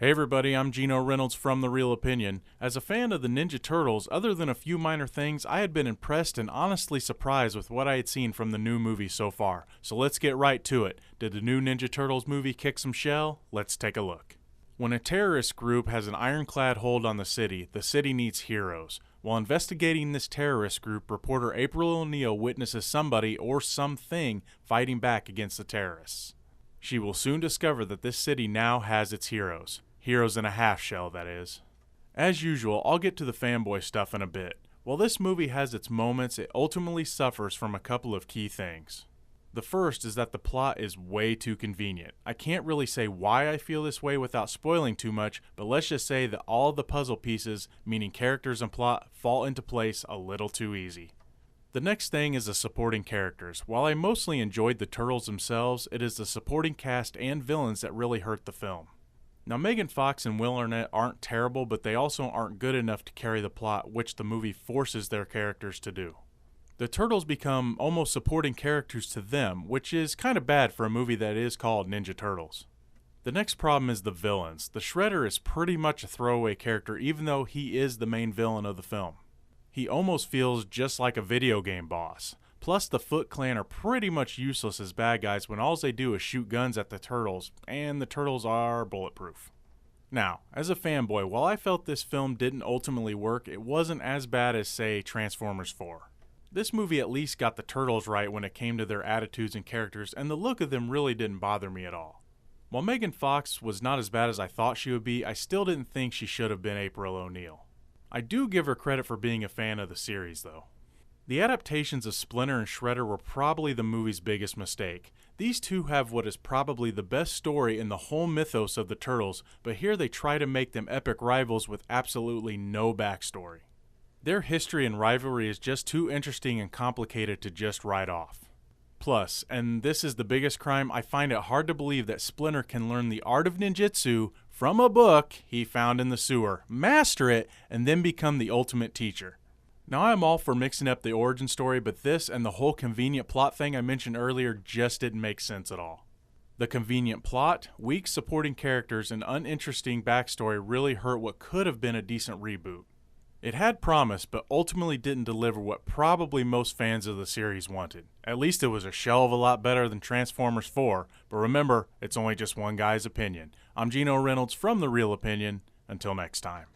Hey everybody, I'm Geno Reynolds from The Real Opinion. As a fan of the Ninja Turtles, other than a few minor things, I had been impressed and honestly surprised with what I had seen from the new movie so far. So let's get right to it. Did the new Ninja Turtles movie kick some shell? Let's take a look. When a terrorist group has an ironclad hold on the city needs heroes. While investigating this terrorist group, reporter April O'Neil witnesses somebody or something fighting back against the terrorists. She will soon discover that this city now has its heroes. Heroes in a half shell, that is. As usual, I'll get to the fanboy stuff in a bit. While this movie has its moments, it ultimately suffers from a couple of key things. The first is that the plot is way too convenient. I can't really say why I feel this way without spoiling too much, but let's just say that all the puzzle pieces, meaning characters and plot, fall into place a little too easy. The next thing is the supporting characters. While I mostly enjoyed the Turtles themselves, it is the supporting cast and villains that really hurt the film. Now, Megan Fox and Will Arnett aren't terrible, but they also aren't good enough to carry the plot, which the movie forces their characters to do. The Turtles become almost supporting characters to them, which is kind of bad for a movie that is called Ninja Turtles. The next problem is the villains. The Shredder is pretty much a throwaway character, even though he is the main villain of the film. He almost feels just like a video game boss. Plus, the Foot Clan are pretty much useless as bad guys when all they do is shoot guns at the Turtles, and the Turtles are bulletproof. Now, as a fanboy, while I felt this film didn't ultimately work, it wasn't as bad as, say, Transformers 4. This movie at least got the Turtles right when it came to their attitudes and characters, and the look of them really didn't bother me at all. While Megan Fox was not as bad as I thought she would be, I still didn't think she should have been April O'Neil. I do give her credit for being a fan of the series, though. The adaptations of Splinter and Shredder were probably the movie's biggest mistake. These two have what is probably the best story in the whole mythos of the Turtles, but here they try to make them epic rivals with absolutely no backstory. Their history and rivalry is just too interesting and complicated to just write off. Plus, and this is the biggest crime, I find it hard to believe that Splinter can learn the art of ninjutsu from a book he found in the sewer, master it, and then become the ultimate teacher. Now, I'm all for mixing up the origin story, but this and the whole convenient plot thing I mentioned earlier just didn't make sense at all. The convenient plot, weak supporting characters, and uninteresting backstory really hurt what could have been a decent reboot. It had promise, but ultimately didn't deliver what probably most fans of the series wanted. At least it was a shell of a lot better than Transformers 4, but remember, it's only just one guy's opinion. I'm Geno Reynolds from The Real Opinion. Until next time.